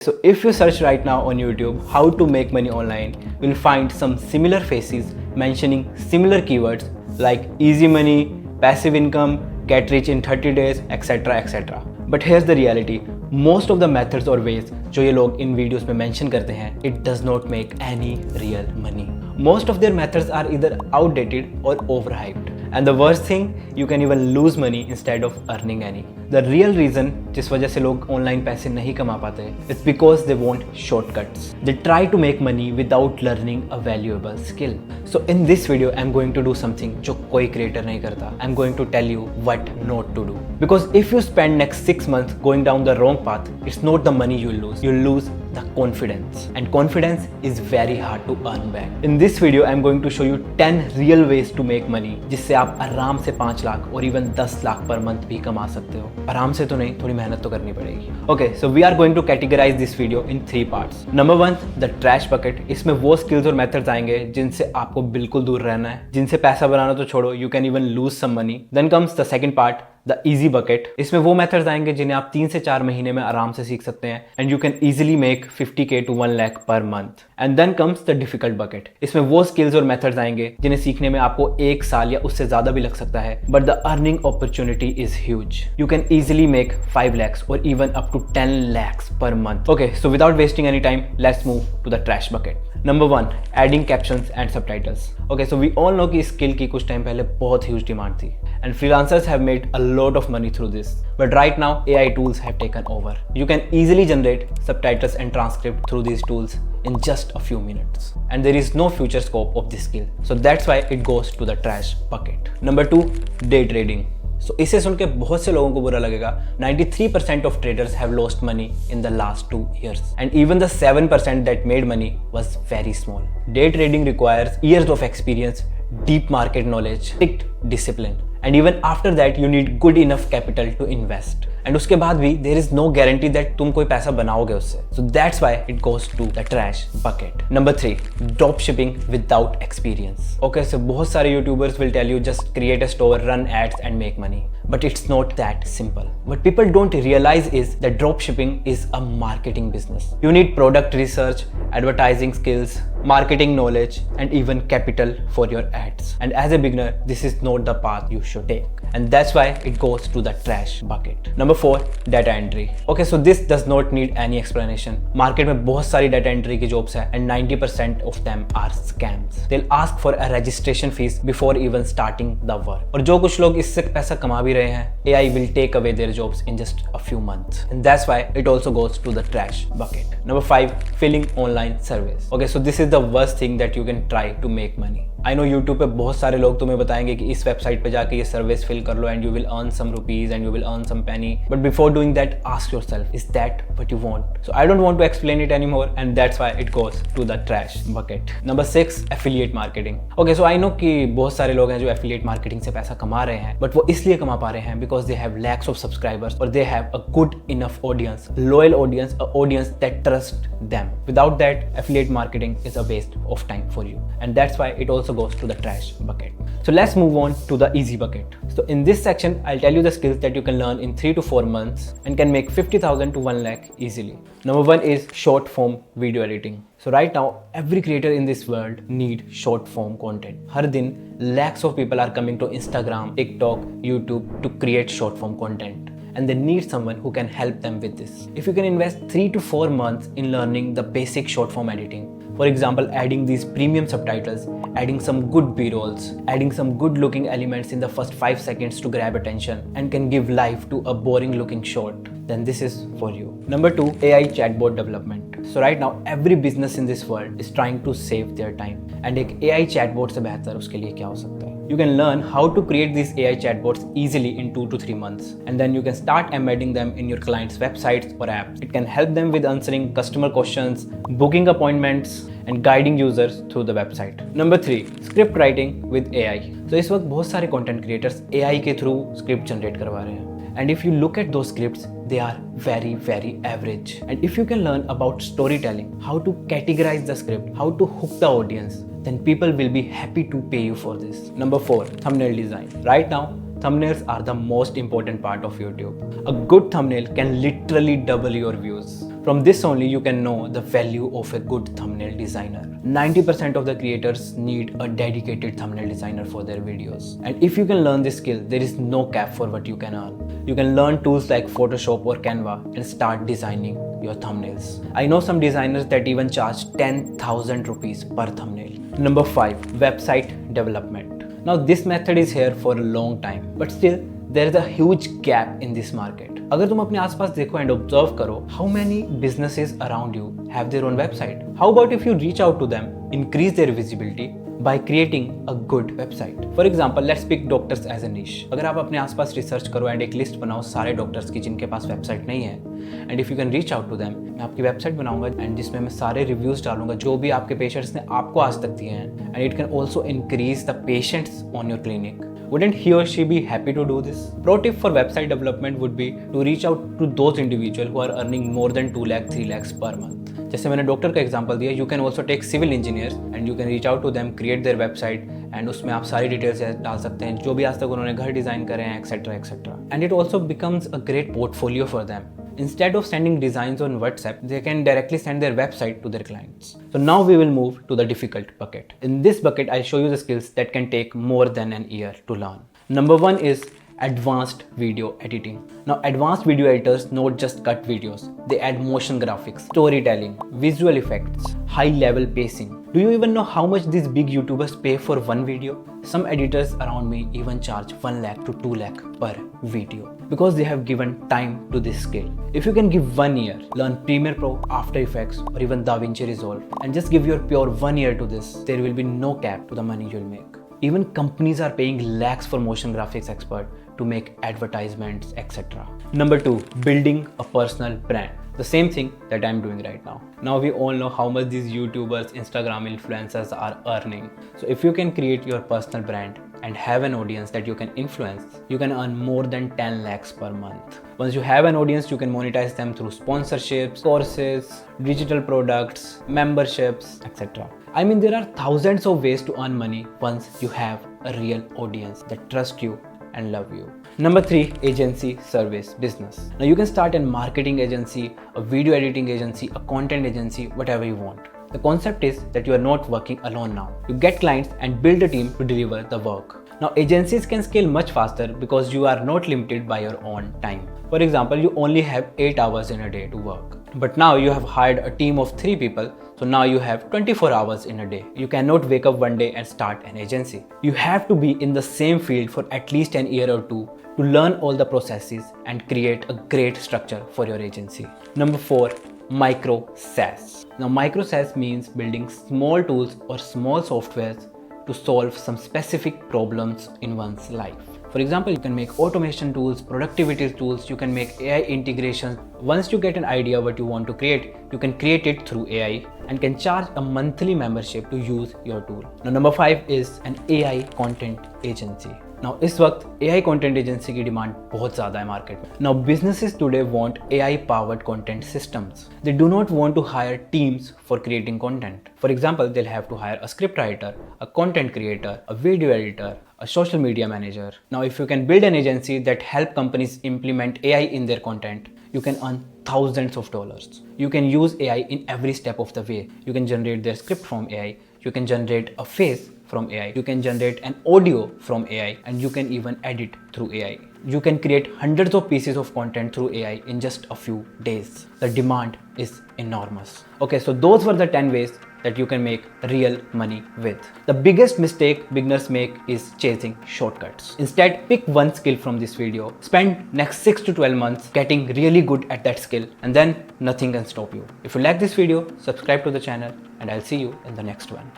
so if you search right now on YouTube how to make money online, you'll find some similar faces mentioning similar keywords like easy money, passive income, get rich in 30 days, etc. etc. But here's the reality, most of the methods or ways जो ये लोग इन videos में mention करते हैं, it does not make any real money. Most of their methods are either outdated or overhyped. And the worst thing, you can even lose money instead of earning any. The real reason जिस वजह से लोग online पैसे नहीं कमा पाते, it's because they want shortcuts. They try to make money without learning a valuable skill. So in this video, I'm going to do something जो कोई creator नहीं करता. I'm going to tell you what not to do. Because if you spend next 6 months going down the wrong path, it's not the money you'll lose the confidence. And confidence is very hard to earn back. In this video, I'm going to show you 10 real ways to make money जिससे आप आराम से 5 लाख और even 10 lakh per month भी कमा सकते हो. आराम से तो नहीं, थोड़ी मेहनत तो करनी पड़ेगी. Okay, so we are going to categorize this video in 3 parts. Number 1, the trash bucket. इसमें वो skills और methods आएंगे जिनसे आपको बिल्कुल दूर रहना है, जिनसे पैसा बनाना तो छोड़ो, you can even lose some money. Then comes the second part, the easy bucket. इसमें वो मेथड्स आएंगे जिन्हें आप 3 से 4 महीने में आराम से सीख सकते हैं and you can easily make 50k to 1 lakh per month. And then comes the difficult bucket. इसमें वो skills और methods आएंगे जिन्हें सीखने में आपको 1 साल या उससे ज़्यादा भी लग सकता है, but the earning opportunity is huge. You can easily make 5 lakhs or even up to 10 lakhs per month. Okay, so without wasting any time, let's move to the trash bucket. Number 1, adding captions and subtitles. Okay, so we all know कि इस skill की कुछ time पहले बहुत huge demand थी and freelancers have made a lot of money through this. But right now, AI tools have taken over. You can easily generate subtitles and transcript through these tools in just a few minutes. And there is no future scope of this skill. So that's why it goes to the trash bucket. Number 2, day trading. So इसे सुन के बहुत से लोगों को बुरा लगेगा. 93% of traders have lost money in the last 2 years. And even the 7% that made money was very small. Day trading requires years of experience, deep market knowledge, strict discipline. And even after that, you need good enough capital to invest. And उसके बाद भी there is no guarantee that तुम कोई पैसा बनाओगे उससे. So that's why it goes to the trash bucket. Number 3, drop shipping without experience. Okay, so बहुत सारे YouTubers will tell you just create a store, run ads and make money. But it's not that simple. What people don't realize is that drop shipping is a marketing business. You need product research, advertising skills, marketing knowledge, and even capital for your ads. And as a beginner, this is not the path you should take. And that's why it goes to the trash bucket. Number 4, data entry. Okay, so this does not need any explanation. Market में बहुत सारी data entry की jobs है and 90% of them are scams. They'll ask for a registration fees before even starting the work. और जो कुछ लोग इससे पैसा कमा भी रहे हैं, AI will take away their jobs in just a few months. And that's why it also goes to the trash bucket. Number 5, filling online surveys. Okay, so this is the worst thing that you can try to make money. I know YouTube पे बहुत सारे लोग तुम्हें बताएंगे कि इस website पे जाके ये सर्विस फिल कर लो and you will earn some rupees and you will earn some penny. But before doing that, ask yourself, is that what you want? So I don't want to explain it anymore and that's why it goes to the trash bucket. Number 6, affiliate marketing. Okay, so I know कि बहुत सारे लोग हैं जो affiliate marketing से पैसा कमा रहे हैं, but वो इसलिए कमा पा रहे हैं because they have lakhs of subscribers or they have a good enough audience, loyal audience, a audience that trusts them. Without that, affiliate marketing is a waste of time for you. And that's why it also goes to the trash bucket. So let's move on to the easy bucket. So in this section, I'll tell you the skills that you can learn in 3 to 4 months and can make 50,000 to 1 lakh easily. Number 1 is short form video editing. So right now, every creator in this world need short form content. हर दिन lakhs of people are coming to Instagram, TikTok, YouTube to create short form content. And they need someone who can help them with this. If you can invest 3 to 4 months in learning the basic short form editing, for example, adding these premium subtitles, adding some good B-rolls, adding some good looking elements in the first 5 seconds to grab attention and can give life to a boring looking short, then this is for you. Number 2, AI chatbot development. So right now, every business in this world is trying to save their time. And एक AI chatbot से बेहतर उसके लिए क्या हो सकता है? You can learn how to create these AI chatbots easily in 2 to 3 months. And then you can start embedding them in your client's websites or apps. It can help them with answering customer questions, booking appointments, and guiding users through the website. Number 3, script writing with AI. So इस वक्त बहुत सारे content creators AI के through script generate करवा रहे हैं. And if you look at those scripts, they are very, very average. And if you can learn about storytelling, how to categorize the script, how to hook the audience, then people will be happy to pay you for this. Number 4, thumbnail design. Right now, thumbnails are the most important part of YouTube. A good thumbnail can literally double your views. From this only you can know the value of a good thumbnail designer. 90% of the creators need a dedicated thumbnail designer for their videos. And if you can learn this skill, there is no cap for what you can earn. You can learn tools like Photoshop or Canva and start designing your thumbnails. I know some designers that even charge 10,000 rupees per thumbnail. Number 5, website development. Now this method is here for a long time, but still there is a huge gap in this market. अगर तुम अपने आसपास देखो and observe करो, how many businesses around you have their own website? How about if you reach out to them, increase their visibility by creating a good website? For example, let's pick doctors as a niche. अगर आप अपने आसपास research करो and एक list बनाओ सारे doctors की जिनके पास वेबसाइट नहीं है, and if you can reach out to them, मैं आपकी वेबसाइट बनाऊंगा एंड जिसमें मैं सारे रिव्यूज डालूंगा जो भी आपके पेशेंट्स ने आपको आज तक दिए हैं, and it can also increase the patients on your clinic. Wouldn't he or she be happy to do this? Pro tip for website development would be to reach out to those individuals who are earning more than 2 lakh 3 lakhs per month. जैसे मैंने doctor का example दिया, you can also take civil engineers and you can reach out to them, create their website and उसमें आप सारी details डाल सकते हैं जो भी आज तक उन्होंने घर डिज़ाइन करे हैं etcetera etcetera. And it also becomes a great portfolio for them. Instead of sending designs on WhatsApp, they can directly send their website to their clients. So now we will move to the difficult bucket. In this bucket, I'll show you the skills that can take more than an year to learn. Number 1 is advanced video editing. Now advanced video editors not just cut videos, they add motion graphics, storytelling, visual effects, high level pacing. Do you even know how much these big YouTubers pay for one video? Some editors around me even charge 1 lakh to 2 lakh per video because they have given time to this skill. If you can give 1 year, learn Premiere Pro, After Effects or even DaVinci Resolve and just give your pure 1 year to this, there will be no cap to the money you'll make. Even companies are paying lakhs for motion graphics expert to make advertisements, etc. Number 2, building a personal brand. The same thing that I'm doing right now. Now we all know how much these YouTubers, Instagram influencers are earning. So if you can create your personal brand and have an audience that you can influence, you can earn more than 10 lakhs per month. Once you have an audience, you can monetize them through sponsorships, courses, digital products, memberships, etc. I mean, there are thousands of ways to earn money once you have a real audience that trusts you and love you. Number 3, agency, service, business. Now you can start a marketing agency, a video editing agency, a content agency, whatever you want. The concept is that you are not working alone now. You get clients and build a team to deliver the work. Now agencies can scale much faster because you are not limited by your own time. For example, you only have 8 hours in a day to work. But now you have hired a team of 3 people, so now you have 24 hours in a day. You cannot wake up one day and start an agency. You have to be in the same field for at least an year or 2 to learn all the processes and create a great structure for your agency. Number 4, micro SaaS. Now micro SaaS means building small tools or small softwares to solve some specific problems in one's life. For example, you can make automation tools, productivity tools, you can make AI integrations. Once you get an idea what you want to create, you can create it through AI and can charge a monthly membership to use your tool. Now number 5 is an AI content agency. Now इस वक्त AI content agency की demand बहुत ज़्यादा है market में. Now businesses today want AI powered content systems. They do not want to hire teams for creating content. For example, they'll have to hire a script writer, a content creator, a video editor, a social media manager. Now if you can build an agency that help companies implement AI in their content, you can earn thousands of dollars. You can use AI in every step of the way. You can generate their script from AI. You can generate a face from AI. You can generate an audio from AI and you can even edit through AI. You can create hundreds of pieces of content through AI in just a few days. The demand is enormous. Okay, so those were the 10 ways that you can make real money with. The biggest mistake beginners make is chasing shortcuts. Instead, pick one skill from this video, spend next 6 to 12 months getting really good at that skill, and then nothing can stop you. If you like this video, subscribe to the channel and I'll see you in the next one.